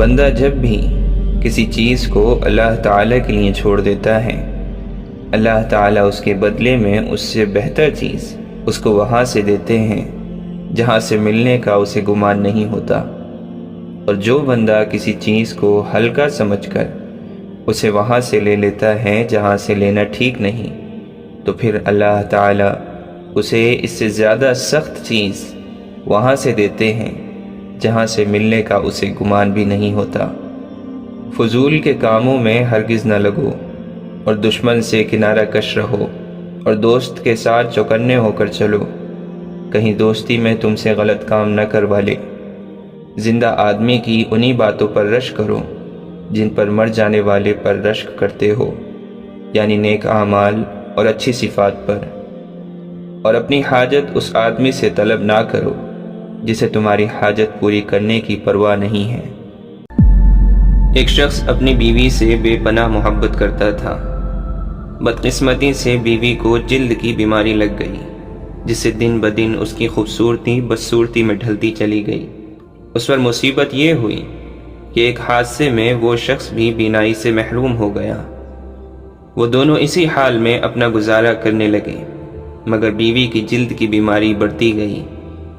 بندہ جب بھی کسی چیز کو اللہ تعالیٰ کے لیے چھوڑ دیتا ہے، اللہ تعالیٰ اس کے بدلے میں اس سے بہتر چیز اس کو وہاں سے دیتے ہیں جہاں سے ملنے کا اسے گمان نہیں ہوتا۔ اور جو بندہ کسی چیز کو ہلکا سمجھ کر اسے وہاں سے لے لیتا ہے جہاں سے لینا ٹھیک نہیں، تو پھر اللہ تعالیٰ اسے اس سے زیادہ سخت چیز وہاں سے دیتے ہیں جہاں سے ملنے کا اسے گمان بھی نہیں ہوتا۔ فضول کے کاموں میں ہرگز نہ لگو، اور دشمن سے کنارہ کش رہو، اور دوست کے ساتھ چوکنے ہو کر چلو، کہیں دوستی میں تم سے غلط کام نہ کروا لے۔ زندہ آدمی کی انہی باتوں پر رشک کرو جن پر مر جانے والے پر رشک کرتے ہو، یعنی نیک اعمال اور اچھی صفات پر، اور اپنی حاجت اس آدمی سے طلب نہ کرو جسے تمہاری حاجت پوری کرنے کی پرواہ نہیں ہے۔ ایک شخص اپنی بیوی سے بے پناہ محبت کرتا تھا۔ بدقسمتی سے بیوی کو جلد کی بیماری لگ گئی، جس سے دن بدن اس کی خوبصورتی بدصورتی میں ڈھلتی چلی گئی۔ اس پر مصیبت یہ ہوئی کہ ایک حادثے میں وہ شخص بھی بینائی سے محروم ہو گیا۔ وہ دونوں اسی حال میں اپنا گزارا کرنے لگے، مگر بیوی کی جلد کی بیماری بڑھتی گئی۔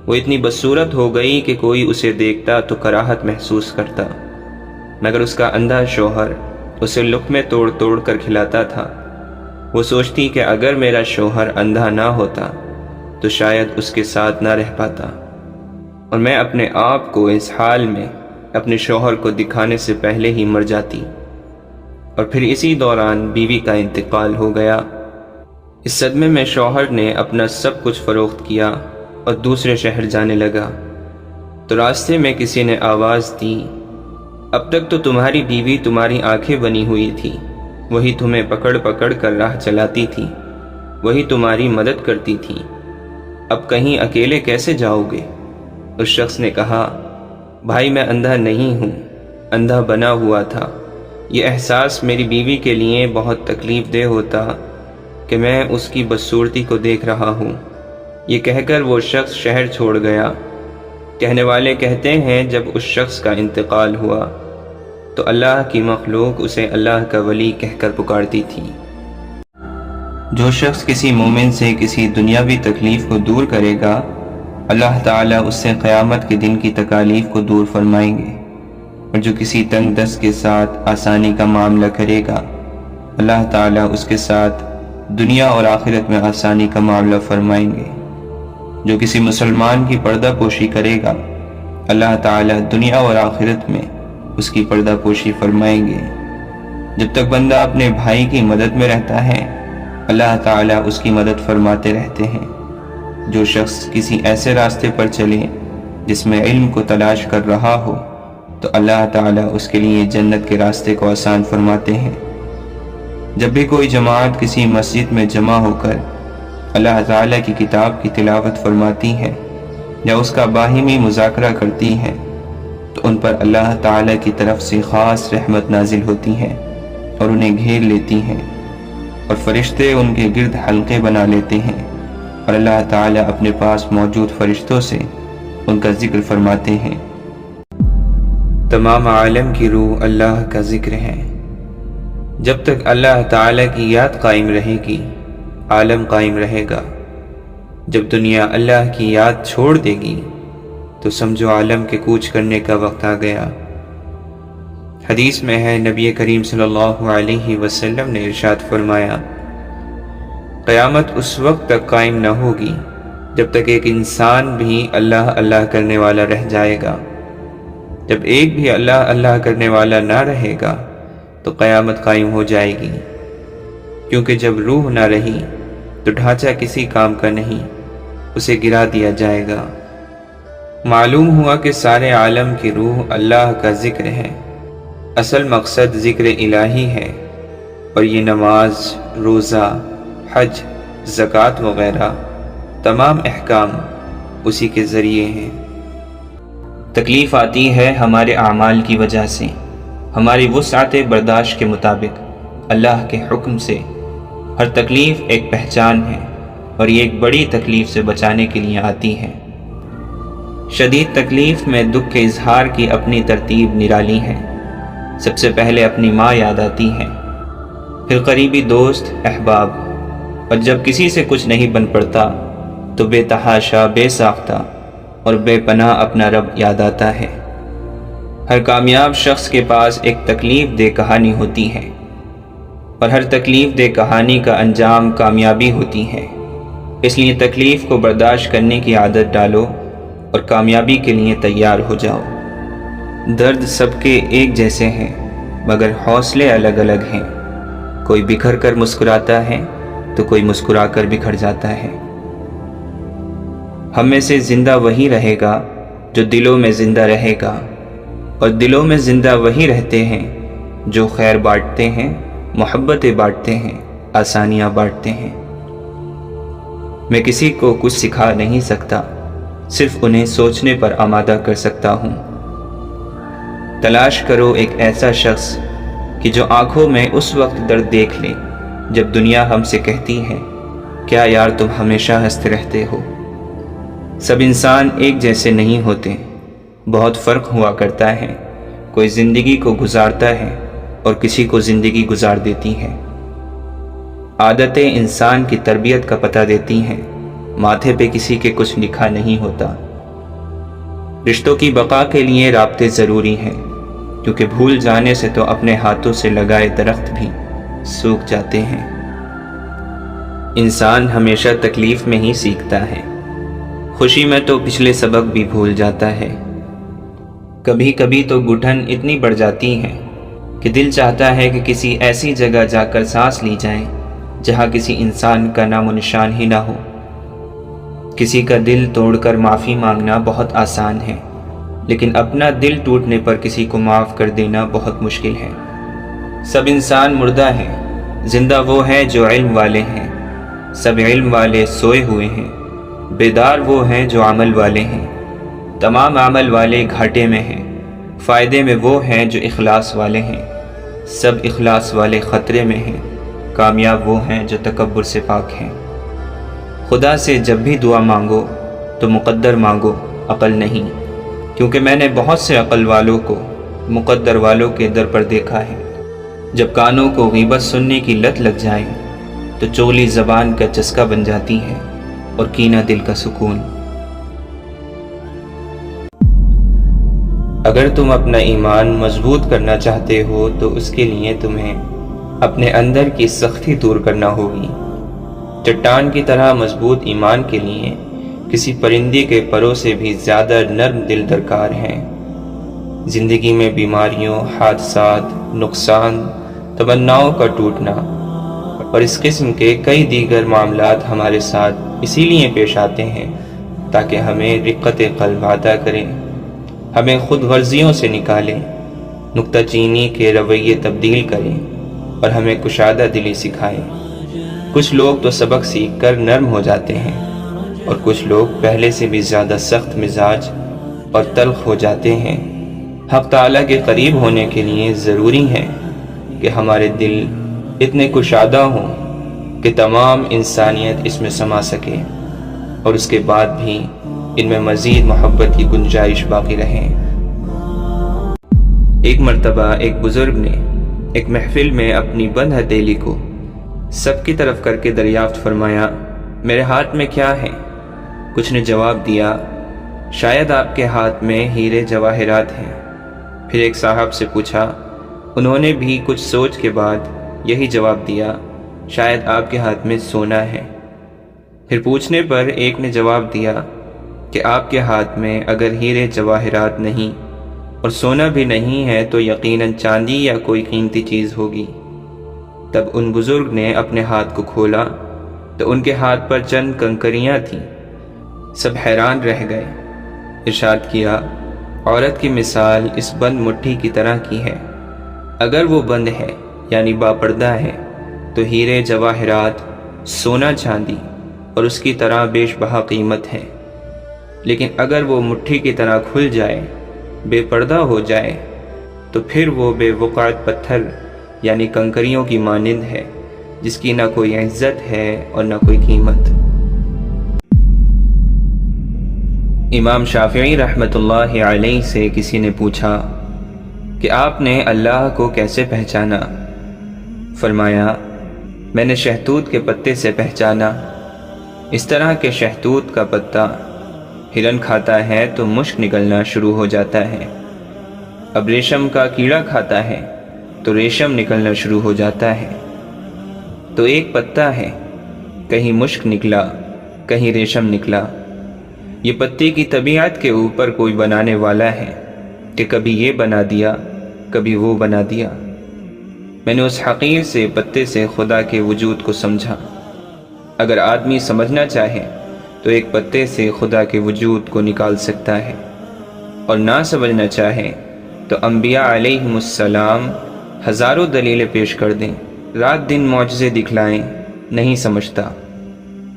وہ اتنی بدصورت ہو گئی کہ کوئی اسے دیکھتا تو کراہت محسوس کرتا، مگر اس کا اندھا شوہر اسے لقمے توڑ توڑ کر کھلاتا تھا۔ وہ سوچتی کہ اگر میرا شوہر اندھا نہ ہوتا تو شاید اس کے ساتھ نہ رہ پاتا، اور میں اپنے آپ کو اس حال میں اپنے شوہر کو دکھانے سے پہلے ہی مر جاتی۔ اور پھر اسی دوران بیوی کا انتقال ہو گیا۔ اس صدمے میں شوہر نے اپنا سب کچھ فروخت کیا اور دوسرے شہر جانے لگا۔ تو راستے میں کسی نے آواز دی، اب تک تو تمہاری بیوی تمہاری آنکھیں بنی ہوئی تھی، وہی تمہیں پکڑ پکڑ کر راہ چلاتی تھی، وہی تمہاری مدد کرتی تھی، اب کہیں اکیلے کیسے جاؤ گے؟ اس شخص نے کہا، بھائی میں اندھا نہیں ہوں، اندھا بنا ہوا تھا۔ یہ احساس میری بیوی کے لیے بہت تکلیف دہ ہوتا کہ میں اس کی بدصورتی کو دیکھ رہا ہوں۔ یہ کہہ کر وہ شخص شہر چھوڑ گیا۔ کہنے والے کہتے ہیں جب اس شخص کا انتقال ہوا تو اللہ کی مخلوق اسے اللہ کا ولی کہہ کر پکارتی تھی۔ جو شخص کسی مومن سے کسی دنیاوی تکلیف کو دور کرے گا، اللہ تعالیٰ اس سے قیامت کے دن کی تکالیف کو دور فرمائیں گے، اور جو کسی تنگ دست کے ساتھ آسانی کا معاملہ کرے گا، اللہ تعالیٰ اس کے ساتھ دنیا اور آخرت میں آسانی کا معاملہ فرمائیں گے۔ جو کسی مسلمان کی پردہ پوشی کرے گا، اللہ تعالیٰ دنیا اور آخرت میں اس کی پردہ پوشی فرمائیں گے۔ جب تک بندہ اپنے بھائی کی مدد میں رہتا ہے، اللہ تعالیٰ اس کی مدد فرماتے رہتے ہیں۔ جو شخص کسی ایسے راستے پر چلے جس میں علم کو تلاش کر رہا ہو، تو اللہ تعالیٰ اس کے لیے جنت کے راستے کو آسان فرماتے ہیں۔ جب بھی کوئی جماعت کسی مسجد میں جمع ہو کر اللہ تعالیٰ کی کتاب کی تلاوت فرماتی ہے یا اس کا باہمی مذاکرہ کرتی ہے، تو ان پر اللہ تعالیٰ کی طرف سے خاص رحمت نازل ہوتی ہے اور انہیں گھیر لیتی ہیں، اور فرشتے ان کے گرد حلقے بنا لیتے ہیں، اور اللہ تعالیٰ اپنے پاس موجود فرشتوں سے ان کا ذکر فرماتے ہیں۔ تمام عالم کی روح اللہ کا ذکر ہے۔ جب تک اللہ تعالیٰ کی یاد قائم رہے گی، عالم قائم رہے گا۔ جب دنیا اللہ کی یاد چھوڑ دے گی تو سمجھو عالم کے کوچ کرنے کا وقت آ گیا۔ حدیث میں ہے، نبی کریم صلی اللہ علیہ وسلم نے ارشاد فرمایا، قیامت اس وقت تک قائم نہ ہوگی جب تک ایک انسان بھی اللہ اللہ کرنے والا رہ جائے گا۔ جب ایک بھی اللہ اللہ کرنے والا نہ رہے گا تو قیامت قائم ہو جائے گی، کیونکہ جب روح نہ رہی تو ڈھانچہ کسی کام کا نہیں، اسے گرا دیا جائے گا۔ معلوم ہوا کہ سارے عالم کی روح اللہ کا ذکر ہے۔ اصل مقصد ذکر الہی ہے، اور یہ نماز، روزہ، حج، زکوٰۃ وغیرہ تمام احکام اسی کے ذریعے ہیں۔ تکلیف آتی ہے ہمارے اعمال کی وجہ سے، ہماری وسعت برداشت کے مطابق، اللہ کے حکم سے۔ ہر تکلیف ایک پہچان ہے، اور یہ ایک بڑی تکلیف سے بچانے کے لیے آتی ہے۔ شدید تکلیف میں دکھ کے اظہار کی اپنی ترتیب نرالی ہے۔ سب سے پہلے اپنی ماں یاد آتی ہے، پھر قریبی دوست، احباب، اور جب کسی سے کچھ نہیں بن پڑتا تو بے تحاشا، بے ساختہ اور بے پناہ اپنا رب یاد آتا ہے۔ ہر کامیاب شخص کے پاس ایک تکلیف دہ کہانی ہوتی ہے، اور ہر تکلیف دہ کہانی کا انجام کامیابی ہوتی ہے۔ اس لیے تکلیف کو برداشت کرنے کی عادت ڈالو اور کامیابی کے لیے تیار ہو جاؤ۔ درد سب کے ایک جیسے ہیں، مگر حوصلے الگ الگ ہیں۔ کوئی بکھر کر مسکراتا ہے تو کوئی مسکرا کر بکھر جاتا ہے۔ ہم میں سے زندہ وہی رہے گا جو دلوں میں زندہ رہے گا، اور دلوں میں زندہ وہی رہتے ہیں جو خیر بانٹتے ہیں، محبتیں بانٹتے ہیں، آسانیاں بانٹتے ہیں۔ میں کسی کو کچھ سکھا نہیں سکتا، صرف انہیں سوچنے پر آمادہ کر سکتا ہوں۔ تلاش کرو ایک ایسا شخص کہ جو آنکھوں میں اس وقت درد دیکھ لے جب دنیا ہم سے کہتی ہے، کیا یار تم ہمیشہ ہنستے رہتے ہو۔ سب انسان ایک جیسے نہیں ہوتے، بہت فرق ہوا کرتا ہے۔ کوئی زندگی کو گزارتا ہے اور کسی کو زندگی گزار دیتی ہے۔ عادتیں انسان کی تربیت کا پتہ دیتی ہیں، ماتھے پہ کسی کے کچھ لکھا نہیں ہوتا۔ رشتوں کی بقا کے لیے رابطے ضروری ہیں، کیونکہ بھول جانے سے تو اپنے ہاتھوں سے لگائے درخت بھی سوکھ جاتے ہیں۔ انسان ہمیشہ تکلیف میں ہی سیکھتا ہے، خوشی میں تو پچھلے سبق بھی بھول جاتا ہے۔ کبھی کبھی تو گھٹن اتنی بڑھ جاتی ہے کہ دل چاہتا ہے کہ کسی ایسی جگہ جا کر سانس لی جائے جہاں کسی انسان کا نام و نشان ہی نہ ہو۔ کسی کا دل توڑ کر معافی مانگنا بہت آسان ہے، لیکن اپنا دل ٹوٹنے پر کسی کو معاف کر دینا بہت مشکل ہے۔ سب انسان مردہ ہیں، زندہ وہ ہیں جو علم والے ہیں۔ سب علم والے سوئے ہوئے ہیں، بیدار وہ ہیں جو عمل والے ہیں۔ تمام عمل والے گھاٹے میں ہیں، فائدے میں وہ ہیں جو اخلاص والے ہیں۔ سب اخلاص والے خطرے میں ہیں، کامیاب وہ ہیں جو تکبر سے پاک ہیں۔ خدا سے جب بھی دعا مانگو تو مقدر مانگو، عقل نہیں، کیونکہ میں نے بہت سے عقل والوں کو مقدر والوں کے در پر دیکھا ہے۔ جب کانوں کو غیبت سننے کی لت لگ جائے تو چغلی زبان کا چسکا بن جاتی ہے اور کینہ دل کا سکون۔ اگر تم اپنا ایمان مضبوط کرنا چاہتے ہو تو اس کے لیے تمہیں اپنے اندر کی سختی دور کرنا ہوگی۔ چٹان کی طرح مضبوط ایمان کے لیے کسی پرندے کے پروں سے بھی زیادہ نرم دل درکار ہیں۔ زندگی میں بیماریوں، حادثات، نقصان، تمناؤں کا ٹوٹنا اور اس قسم کے کئی دیگر معاملات ہمارے ساتھ اسی لیے پیش آتے ہیں تاکہ ہمیں رقت قلب عطا کریں، ہمیں خود غرضیوں سے نکالیں، نکتہ چینی کے رویے تبدیل کریں اور ہمیں کشادہ دلی سکھائیں۔ کچھ لوگ تو سبق سیکھ کر نرم ہو جاتے ہیں اور کچھ لوگ پہلے سے بھی زیادہ سخت مزاج اور تلخ ہو جاتے ہیں۔ حق تعالیٰ کے قریب ہونے کے لیے ضروری ہے کہ ہمارے دل اتنے کشادہ ہوں کہ تمام انسانیت اس میں سما سکے اور اس کے بعد بھی ان میں مزید محبت کی گنجائش باقی رہے۔ ایک مرتبہ ایک بزرگ نے ایک محفل میں اپنی بند ہتھیلی کو سب کی طرف کر کے دریافت فرمایا، میرے ہاتھ میں کیا ہے؟ کچھ نے جواب دیا، شاید آپ کے ہاتھ میں ہیرے جواہرات ہیں۔ پھر ایک صاحب سے پوچھا، انہوں نے بھی کچھ سوچ کے بعد یہی جواب دیا، شاید آپ کے ہاتھ میں سونا ہے۔ پھر پوچھنے پر ایک نے جواب دیا کہ آپ کے ہاتھ میں اگر ہیرے جواہرات نہیں اور سونا بھی نہیں ہے تو یقیناً چاندی یا کوئی قیمتی چیز ہوگی۔ تب ان بزرگ نے اپنے ہاتھ کو کھولا تو ان کے ہاتھ پر چند کنکریاں تھیں۔ سب حیران رہ گئے۔ ارشاد کیا، عورت کی مثال اس بند مٹھی کی طرح کی ہے، اگر وہ بند ہے یعنی باپردہ ہے تو ہیرے جواہرات، سونا چاندی اور اس کی طرح بیش بہا قیمت ہے، لیکن اگر وہ مٹھی کی طرح کھل جائے، بے پردہ ہو جائے تو پھر وہ بے وقعت پتھر یعنی کنکریوں کی مانند ہے، جس کی نہ کوئی عزت ہے اور نہ کوئی قیمت۔ امام شافعی رحمۃ اللہ علیہ سے کسی نے پوچھا کہ آپ نے اللہ کو کیسے پہچانا؟ فرمایا، میں نے شہتوت کے پتے سے پہچانا۔ اس طرح کہ شہتوت کا پتا ہرن کھاتا ہے تو مشک نکلنا شروع ہو جاتا ہے، اب ریشم کا کیڑا کھاتا ہے تو ریشم نکلنا شروع ہو جاتا ہے۔ تو ایک پتا ہے، کہیں مشک نکلا کہیں ریشم نکلا۔ یہ پتے کی طبیعت کے اوپر کوئی بنانے والا ہے کہ کبھی یہ بنا دیا کبھی وہ بنا دیا۔ میں نے اس حقیر سے پتے سے خدا کے وجود کو سمجھا۔ اگر آدمی سمجھنا چاہے تو ایک پتے سے خدا کے وجود کو نکال سکتا ہے، اور نہ سمجھنا چاہے تو انبیاء علیہم السلام ہزاروں دلیلیں پیش کر دیں، رات دن معجزے دکھلائیں، نہیں سمجھتا۔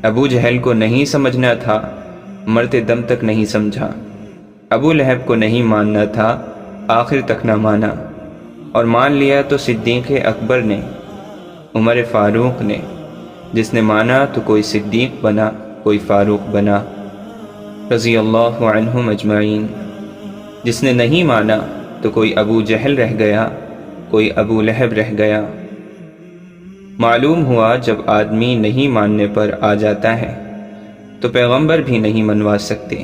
ابو جہل کو نہیں سمجھنا تھا، مرتے دم تک نہیں سمجھا۔ ابو لہب کو نہیں ماننا تھا، آخر تک نہ مانا، اور مان لیا تو صدیق اکبر نے، عمر فاروق نے۔ جس نے مانا تو کوئی صدیق بنا، کوئی فاروق بنا، رضی اللہ عنہم اجمعین۔ جس نے نہیں مانا تو کوئی ابو جہل رہ گیا، کوئی ابو لہب رہ گیا۔ معلوم ہوا جب آدمی نہیں ماننے پر آ جاتا ہے تو پیغمبر بھی نہیں منوا سکتے،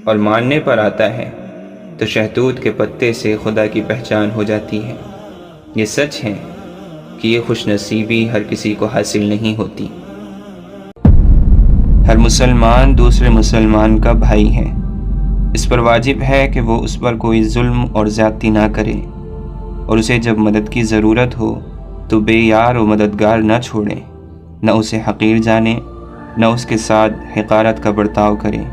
اور ماننے پر آتا ہے تو شہتوت کے پتے سے خدا کی پہچان ہو جاتی ہے۔ یہ سچ ہے کہ یہ خوش نصیبی ہر کسی کو حاصل نہیں ہوتی۔ ہر مسلمان دوسرے مسلمان کا بھائی ہے، اس پر واجب ہے کہ وہ اس پر کوئی ظلم اور زیادتی نہ کرے، اور اسے جب مدد کی ضرورت ہو تو بے یار و مددگار نہ چھوڑے، نہ اسے حقیر جانے، نہ اس کے ساتھ حقارت کا برتاؤ کرے۔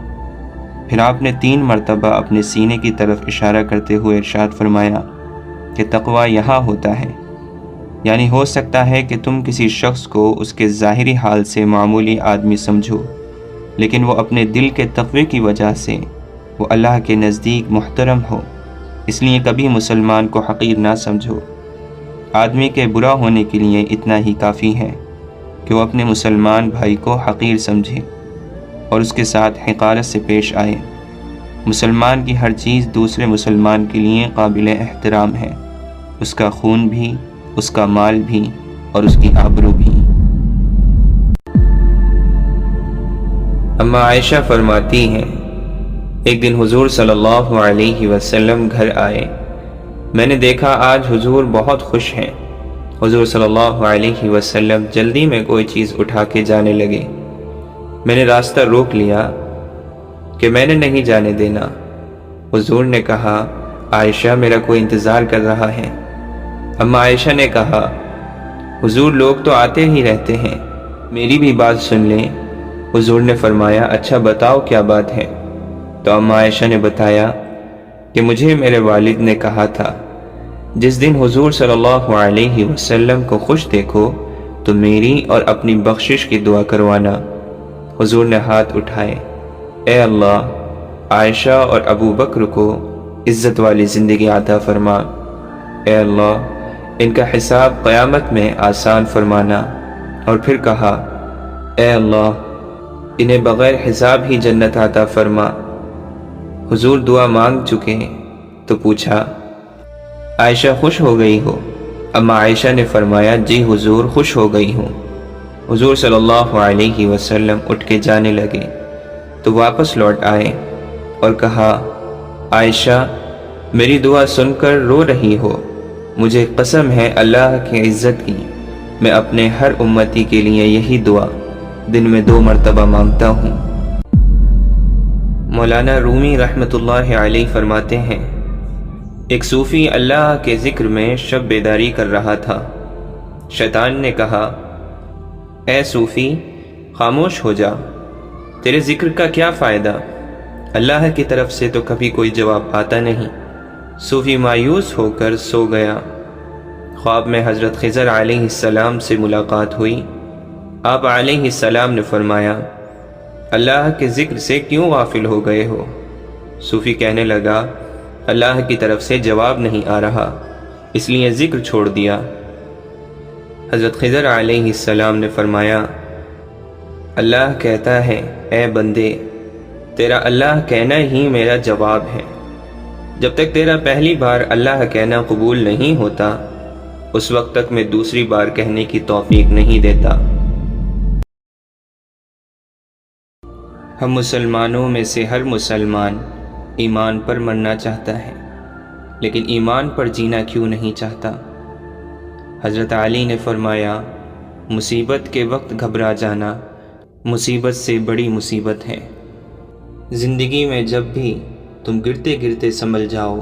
پھر آپ نے 3 مرتبہ اپنے سینے کی طرف اشارہ کرتے ہوئے ارشاد فرمایا کہ تقویٰ یہاں ہوتا ہے، یعنی ہو سکتا ہے کہ تم کسی شخص کو اس کے ظاہری حال سے معمولی آدمی سمجھو، لیکن وہ اپنے دل کے تقوی کی وجہ سے وہ اللہ کے نزدیک محترم ہو، اس لیے کبھی مسلمان کو حقیر نہ سمجھو۔ آدمی کے برا ہونے کے لیے اتنا ہی کافی ہے کہ وہ اپنے مسلمان بھائی کو حقیر سمجھے اور اس کے ساتھ حقارت سے پیش آئے۔ مسلمان کی ہر چیز دوسرے مسلمان کے لیے قابل احترام ہے، اس کا خون بھی، اس کا مال بھی، اور اس کی آبرو بھی۔ اما عائشہ فرماتی ہیں، ایک دن حضور صلی اللہ علیہ وسلم گھر آئے، میں نے دیکھا آج حضور بہت خوش ہیں۔ حضور صلی اللہ علیہ وسلم جلدی میں کوئی چیز اٹھا کے جانے لگے۔ میں نے راستہ روک لیا کہ میں نے نہیں جانے دینا۔ حضور نے کہا، عائشہ میرا کوئی انتظار کر رہا ہے۔ اما عائشہ نے کہا، حضور لوگ تو آتے ہی رہتے ہیں، میری بھی بات سن لیں۔ حضور نے فرمایا، اچھا بتاؤ کیا بات ہے؟ تو اما عائشہ نے بتایا کہ مجھے میرے والد نے کہا تھا، جس دن حضور صلی اللہ علیہ وسلم کو خوش دیکھو تو میری اور اپنی بخشش کی دعا کروانا۔ حضور نے ہاتھ اٹھائے، اے اللہ، عائشہ اور ابو بکر کو عزت والی زندگی عطا فرما، اے اللہ ان کا حساب قیامت میں آسان فرمانا۔ اور پھر کہا، اے اللہ انہیں بغیر حساب ہی جنت عطا فرما۔ حضور دعا مانگ چکے تو پوچھا، عائشہ خوش ہو گئی ہو؟ اما عائشہ نے فرمایا، جی حضور خوش ہو گئی ہوں۔ حضور صلی اللہ علیہ وسلم اٹھ کے جانے لگے تو واپس لوٹ آئے اور کہا، عائشہ میری دعا سن کر رو رہی ہو؟ مجھے قسم ہے اللہ کی عزت کی، میں اپنے ہر امتی کے لیے یہی دعا دن میں 2 مرتبہ مانگتا ہوں۔ مولانا رومی رحمۃ اللہ علیہ فرماتے ہیں، ایک صوفی اللہ کے ذکر میں شب بیداری کر رہا تھا۔ شیطان نے کہا، اے صوفی خاموش ہو جا، تیرے ذکر کا کیا فائدہ؟ اللہ کی طرف سے تو کبھی کوئی جواب آتا نہیں۔ صوفی مایوس ہو کر سو گیا۔ خواب میں حضرت خضر علیہ السلام سے ملاقات ہوئی۔ آپ علیہ السلام نے فرمایا، اللہ کے ذکر سے کیوں غافل ہو گئے ہو؟ صوفی کہنے لگا، اللہ کی طرف سے جواب نہیں آ رہا، اس لیے ذکر چھوڑ دیا۔ حضرت خضر علیہ السلام نے فرمایا، اللہ کہتا ہے، اے بندے تیرا اللہ کہنا ہی میرا جواب ہے۔ جب تک تیرا پہلی بار اللہ کہنا قبول نہیں ہوتا اس وقت تک میں دوسری بار کہنے کی توفیق نہیں دیتا۔ ہم مسلمانوں میں سے ہر مسلمان ایمان پر مرنا چاہتا ہے، لیکن ایمان پر جینا کیوں نہیں چاہتا؟ حضرت علی نے فرمایا، مصیبت کے وقت گھبرا جانا مصیبت سے بڑی مصیبت ہے۔ زندگی میں جب بھی تم گرتے گرتے سنبھل جاؤ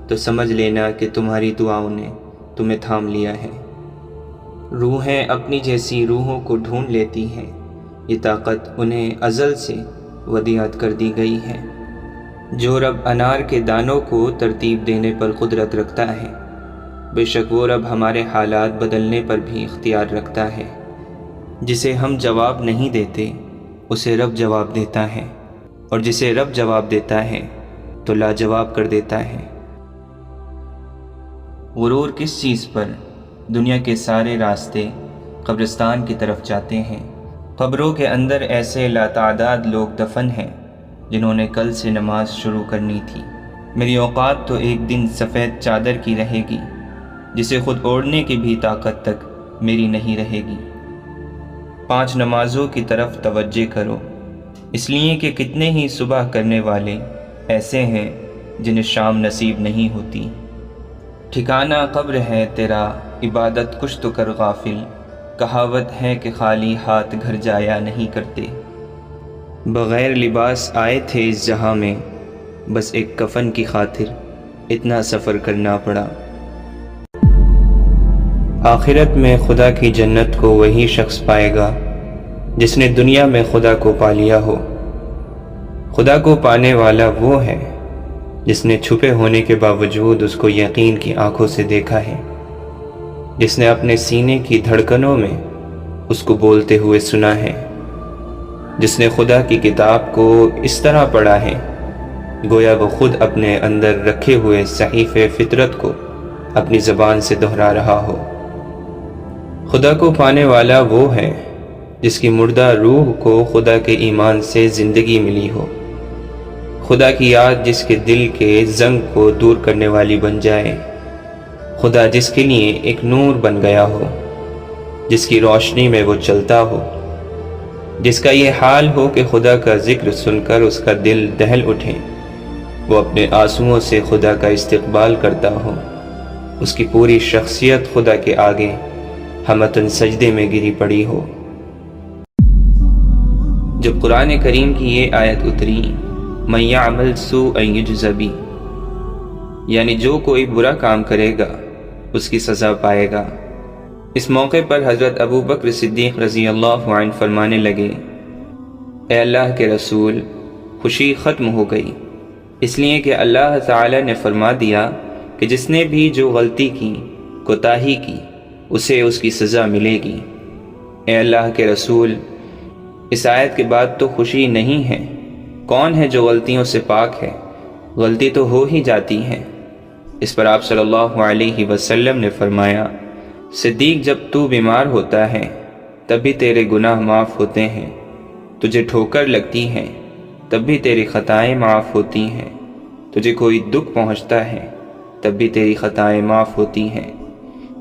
تو سمجھ لینا کہ تمہاری دعاؤں نے تمہیں تھام لیا ہے۔ روحیں اپنی جیسی روحوں کو ڈھونڈ لیتی ہیں، یہ طاقت انہیں ازل سے ودیعت کر دی گئی ہے۔ جو رب انار کے دانوں کو ترتیب دینے پر قدرت رکھتا ہے، بے شک وہ رب ہمارے حالات بدلنے پر بھی اختیار رکھتا ہے۔ جسے ہم جواب نہیں دیتے اسے رب جواب دیتا ہے، اور جسے رب جواب دیتا ہے تو لاجواب کر دیتا ہے۔ غرور کس چیز پر؟ دنیا کے سارے راستے قبرستان کی طرف جاتے ہیں۔ قبروں کے اندر ایسے لاتعداد لوگ دفن ہیں جنہوں نے کل سے نماز شروع کرنی تھی۔ میری اوقات تو ایک دن سفید چادر کی رہے گی جسے خود اوڑھنے کی بھی طاقت تک میری نہیں رہے گی۔ 5 نمازوں کی طرف توجہ کرو، اس لیے کہ کتنے ہی صبح کرنے والے ایسے ہیں جنہیں شام نصیب نہیں ہوتی۔ ٹھکانہ قبر ہے تیرا، عبادت کچھ تو کر غافل، کہاوت ہے کہ خالی ہاتھ گھر جایا نہیں کرتے۔ بغیر لباس آئے تھے اس جہاں میں، بس ایک کفن کی خاطر اتنا سفر کرنا پڑا۔ آخرت میں خدا کی جنت کو وہی شخص پائے گا جس نے دنیا میں خدا کو پا لیا ہو۔ خدا کو پانے والا وہ ہے جس نے چھپے ہونے کے باوجود اس کو یقین کی آنکھوں سے دیکھا ہے، جس نے اپنے سینے کی دھڑکنوں میں اس کو بولتے ہوئے سنا ہے، جس نے خدا کی کتاب کو اس طرح پڑھا ہے گویا وہ خود اپنے اندر رکھے ہوئے صحیفے فطرت کو اپنی زبان سے دہرا رہا ہو۔ خدا کو پانے والا وہ ہے جس کی مردہ روح کو خدا کے ایمان سے زندگی ملی ہو، خدا کی یاد جس کے دل کے زنگ کو دور کرنے والی بن جائے، خدا جس کے لیے ایک نور بن گیا ہو، جس کی روشنی میں وہ چلتا ہو، جس کا یہ حال ہو کہ خدا کا ذکر سن کر اس کا دل دہل اٹھے، وہ اپنے آنسوؤں سے خدا کا استقبال کرتا ہو، اس کی پوری شخصیت خدا کے آگے ہمتاً سجدے میں گری پڑی ہو۔ جب قرآن کریم کی یہ آیت اتری، مَن یعمل سوءًا یجز بہ، یعنی جو کوئی برا کام کرے گا اس کی سزا پائے گا، اس موقع پر حضرت ابو بکر صدیق رضی اللہ عنہ فرمانے لگے، اے اللہ کے رسول، خوشی ختم ہو گئی، اس لیے کہ اللہ تعالی نے فرما دیا کہ جس نے بھی جو غلطی کی، کوتاہی کی، اسے اس کی سزا ملے گی۔ اے اللہ کے رسول، اس آیت کے بعد تو خوشی نہیں ہے، کون ہے جو غلطیوں سے پاک ہے؟ غلطی تو ہو ہی جاتی ہے۔ اس پر آپ صلی اللہ علیہ وسلم نے فرمایا، صدیق جب تو بیمار ہوتا ہے تب بھی تیرے گناہ معاف ہوتے ہیں، تجھے ٹھوکر لگتی ہے تب بھی تیری خطائیں معاف ہوتی ہیں، تجھے کوئی دکھ پہنچتا ہے تب بھی تیری خطائیں معاف ہوتی ہیں،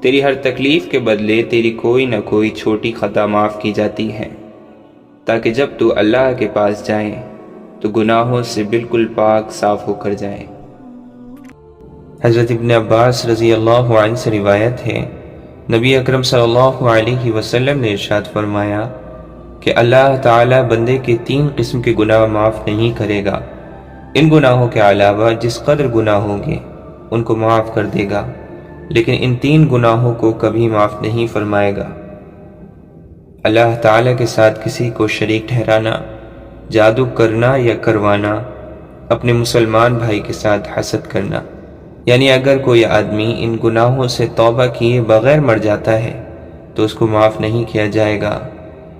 تیری ہر تکلیف کے بدلے تیری کوئی نہ کوئی چھوٹی خطا معاف کی جاتی ہے، تاکہ جب تو اللہ کے پاس جائے تو گناہوں سے بالکل پاک صاف ہو کر جائے۔ حضرت ابن عباس رضی اللہ عنہ سے روایت ہے، نبی اکرم صلی اللہ علیہ وسلم نے ارشاد فرمایا کہ اللہ تعالی بندے کے 3 قسم کے گناہ معاف نہیں کرے گا، ان گناہوں کے علاوہ جس قدر گناہ ہوں گے ان کو معاف کر دے گا، لیکن ان 3 گناہوں کو کبھی معاف نہیں فرمائے گا۔ اللہ تعالی کے ساتھ کسی کو شریک ٹھہرانا، جادو کرنا یا کروانا، اپنے مسلمان بھائی کے ساتھ حسد کرنا، یعنی اگر کوئی آدمی ان گناہوں سے توبہ کیے بغیر مر جاتا ہے تو اس کو معاف نہیں کیا جائے گا۔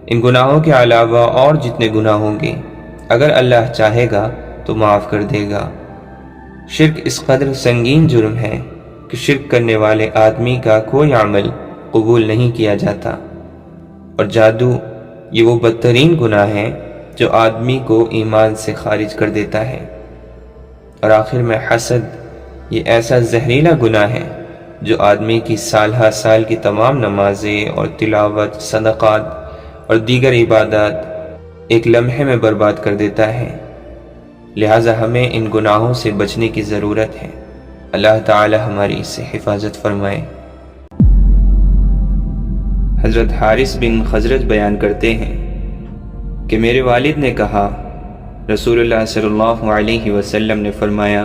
ان گناہوں کے علاوہ اور جتنے گناہ ہوں گے اگر اللہ چاہے گا تو معاف کر دے گا۔ شرک اس قدر سنگین جرم ہے کہ شرک کرنے والے آدمی کا کوئی عمل قبول نہیں کیا جاتا، اور جادو یہ وہ بدترین گناہ ہے جو آدمی کو ایمان سے خارج کر دیتا ہے۔ اور آخر میں حسد، یہ ایسا زہریلا گناہ ہے جو آدمی کی سالہ سال کی تمام نمازیں اور تلاوت، صدقات اور دیگر عبادات ایک لمحے میں برباد کر دیتا ہے۔ لہٰذا ہمیں ان گناہوں سے بچنے کی ضرورت ہے۔ اللہ تعالی ہماری اس سے حفاظت فرمائے۔ حضرت حارث بن خزرج بیان کرتے ہیں کہ میرے والد نے کہا، رسول اللہ صلی اللہ علیہ وسلم نے فرمایا،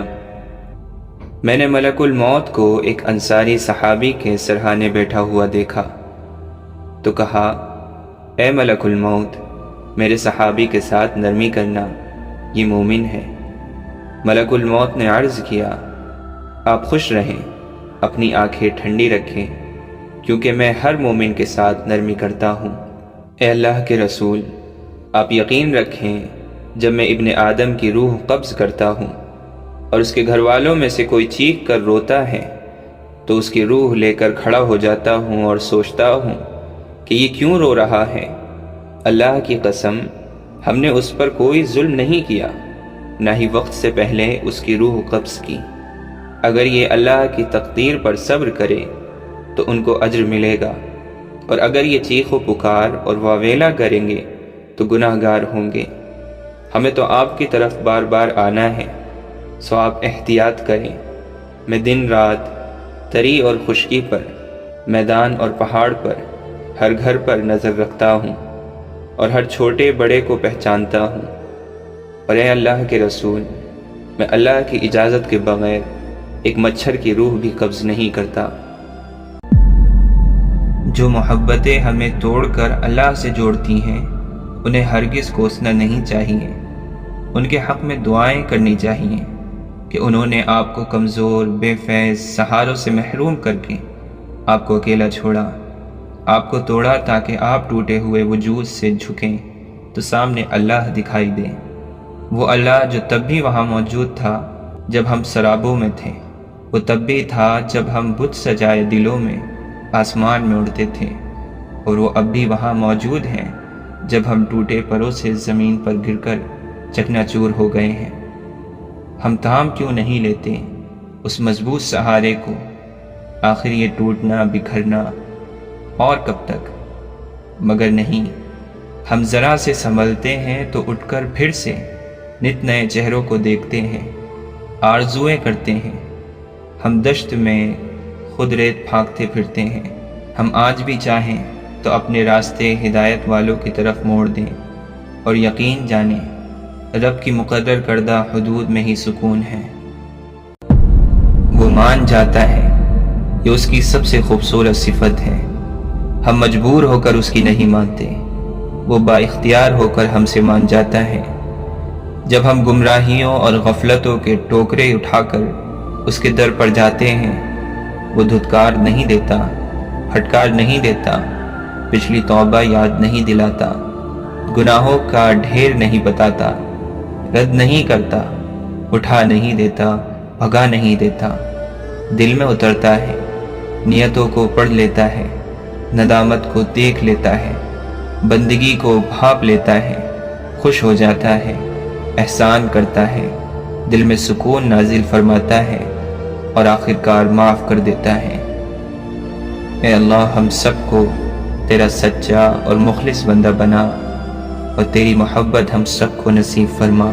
میں نے ملک الموت کو ایک انصاری صحابی کے سرہانے بیٹھا ہوا دیکھا تو کہا، اے ملک الموت، میرے صحابی کے ساتھ نرمی کرنا، یہ مومن ہے۔ ملک الموت نے عرض کیا، آپ خوش رہیں، اپنی آنکھیں ٹھنڈی رکھیں، کیونکہ میں ہر مومن کے ساتھ نرمی کرتا ہوں۔ اے اللہ کے رسول، آپ یقین رکھیں، جب میں ابن آدم کی روح قبض کرتا ہوں اور اس کے گھر والوں میں سے کوئی چیخ کر روتا ہے تو اس کی روح لے کر کھڑا ہو جاتا ہوں اور سوچتا ہوں کہ یہ کیوں رو رہا ہے۔ اللہ کی قسم، ہم نے اس پر کوئی ظلم نہیں کیا، نہ ہی وقت سے پہلے اس کی روح قبض کی۔ اگر یہ اللہ کی تقدیر پر صبر کرے تو ان کو اجر ملے گا، اور اگر یہ چیخ و پکار اور واویلا کریں گے تو گناہ گار ہوں گے۔ ہمیں تو آپ کی طرف بار بار آنا ہے، سو آپ احتیاط کریں۔ میں دن رات، تری اور خشکی پر، میدان اور پہاڑ پر، ہر گھر پر نظر رکھتا ہوں اور ہر چھوٹے بڑے کو پہچانتا ہوں۔ اور اے اللہ کے رسول، میں اللہ کی اجازت کے بغیر ایک مچھر کی روح بھی قبض نہیں کرتا۔ جو محبتیں ہمیں توڑ کر اللہ سے جوڑتی ہیں، انہیں ہرگز کوسنا نہیں چاہیے۔ ان کے حق میں دعائیں کرنی چاہیے کہ انہوں نے آپ کو کمزور، بے فیض، سہاروں سے محروم کر کے آپ کو اکیلا چھوڑا، آپ کو توڑا تاکہ آپ ٹوٹے ہوئے وجود سے جھکیں تو سامنے اللہ دکھائی دے۔ وہ اللہ جو تب بھی وہاں موجود تھا جب ہم سرابوں میں تھے، وہ تب بھی تھا جب ہم بت سجائے دلوں میں آسمان میں اڑتے تھے، اور وہ اب بھی وہاں موجود ہیں جب ہم ٹوٹے پروں سے زمین پر گر کر چکنا چور ہو گئے ہیں۔ ہم تھام کیوں نہیں لیتے اس مضبوط سہارے کو؟ آخر یہ ٹوٹنا بکھرنا اور کب تک؟ مگر نہیں، ہم ذرا سے سنبھلتے ہیں تو اٹھ کر پھر سے نت نئے چہروں کو دیکھتے ہیں، آرزویں کرتے ہیں۔ ہم دشت میں خود ریت پھانکتے پھرتے ہیں۔ ہم آج بھی چاہیں تو اپنے راستے ہدایت والوں کی طرف موڑ دیں، اور یقین جانیں رب کی مقرر کردہ حدود میں ہی سکون ہے۔ وہ مان جاتا ہے، یہ اس کی سب سے خوبصورت صفت ہے۔ ہم مجبور ہو کر اس کی نہیں مانتے، وہ با اختیار ہو کر ہم سے مان جاتا ہے۔ جب ہم گمراہیوں اور غفلتوں کے ٹوکرے اٹھا کر اس کے در پر جاتے ہیں، وہ دھتکار نہیں دیتا، پھٹکار نہیں دیتا، پچھلی توبہ یاد نہیں دلاتا، گناہوں کا ڈھیر نہیں بتاتا، رد نہیں کرتا، اٹھا نہیں دیتا، بھگا نہیں دیتا، دل میں اترتا ہے، نیتوں کو پڑھ لیتا ہے، ندامت کو دیکھ لیتا ہے، بندگی کو بھاپ لیتا ہے، خوش ہو جاتا ہے، احسان کرتا ہے، دل میں سکون نازل فرماتا ہے، اور آخرکار معاف کر دیتا ہے۔ اے اللہ، ہم سب کو تیرا سچا اور مخلص بندہ بنا، اور تیری محبت ہم سب کو نصیب فرما۔